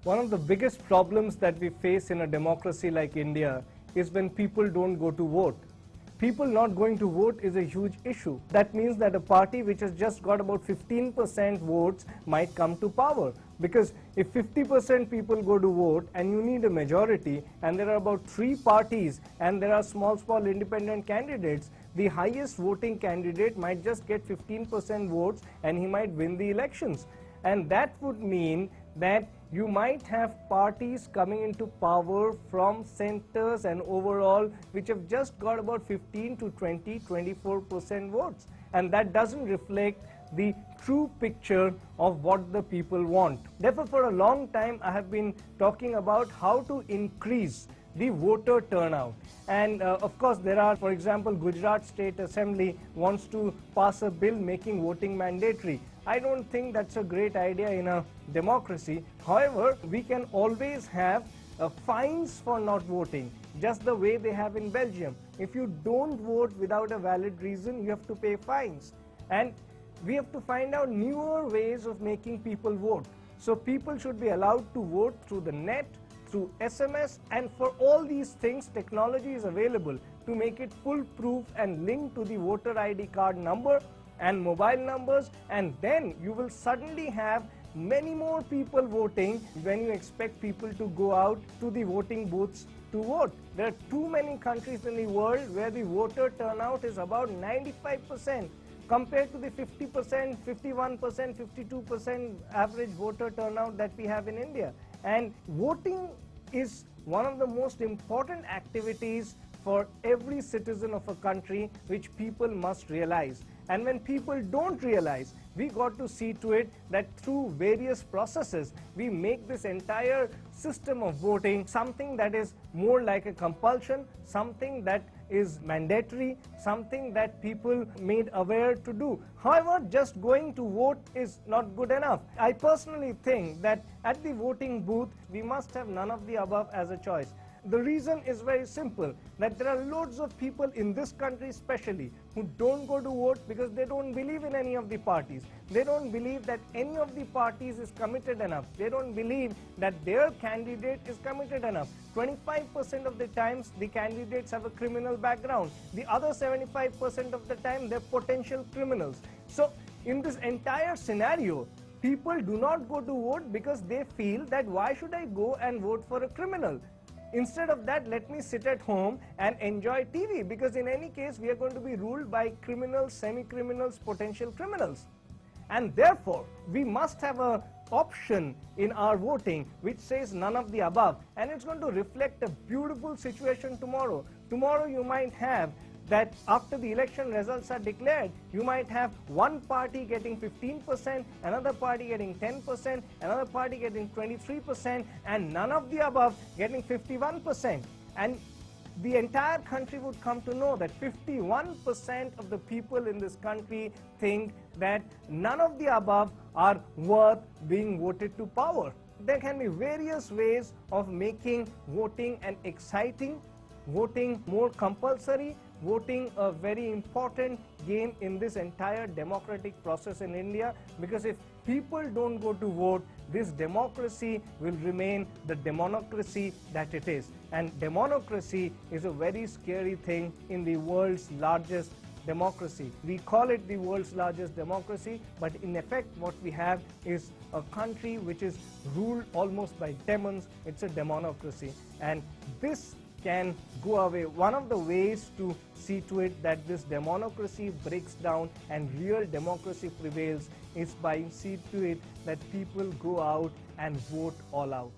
One of the biggest problems that we face in a democracy like India is when people don't go to vote. People not going to vote is a huge issue. That means that a party which has just got about 15% votes might come to power. Because if 50% people go to vote and you need a majority and there are about 3 parties and there are small independent candidates, the highest voting candidate might just get 15% votes and he might win the elections. And that would mean that you might have parties coming into power from centers and overall which have just got about 15 to 20, 24% votes. And that doesn't reflect the true picture of what the people want. Therefore, for a long time, I have been talking about how to increase the voter turnout. And of course, there are, for example, Gujarat State Assembly wants to pass a bill making voting mandatory. I don't think that's a great idea in a democracy. However, we can always have fines for not voting, just the way they have in Belgium. If you don't vote without a valid reason, you have to pay fines. And we have to find out newer ways of making people vote. So people should be allowed to vote through the net, through SMS, and for all these things, technology is available to make it foolproof and linked to the voter ID card number and mobile numbers, and then you will suddenly have many more people voting when you expect people to go out to the voting booths to vote. There are too many countries in the world where the voter turnout is about 95% compared to the 50%, 51%, 52% average voter turnout that we have in India. And voting is one of the most important activities for every citizen of a country, which people must realize. And when people don't realize, we got to see to it that through various processes, we make this entire system of voting something that is more like a compulsion, something that is mandatory, something that people made aware to do. However, just going to vote is not good enough. I personally think that at the voting booth, we must have none of the above as a choice. The reason is very simple, that there are loads of people in this country especially who don't go to vote because they don't believe in any of the parties. They don't believe that any of the parties is committed enough. They don't believe that their candidate is committed enough. 25% of the times the candidates have a criminal background. The other 75% of the time they're potential criminals. So in this entire scenario, people do not go to vote because they feel that why should I go and vote for a criminal? Instead of that, let me sit at home and enjoy TV, because in any case, we are going to be ruled by criminals, semi-criminals, potential criminals. And therefore, we must have an option in our voting which says none of the above. And it's going to reflect a beautiful situation tomorrow. Tomorrow you might have that after the election results are declared, you might have one party getting 15%, another party getting 10%, another party getting 23%, and none of the above getting 51%. And the entire country would come to know that 51% of the people in this country think that none of the above are worth being voted to power. There can be various ways of making voting an exciting, voting more compulsory, voting a very important game in this entire democratic process in India, because if people don't go to vote, this democracy will remain the demonocracy that it is. And demonocracy is a very scary thing in the world's largest democracy. We call it the world's largest democracy, but in effect what we have is a country which is ruled almost by demons. It's a demonocracy, and this can go away. One of the ways to see to it that this democracy breaks down and real democracy prevails is by seeing to it that people go out and vote all out.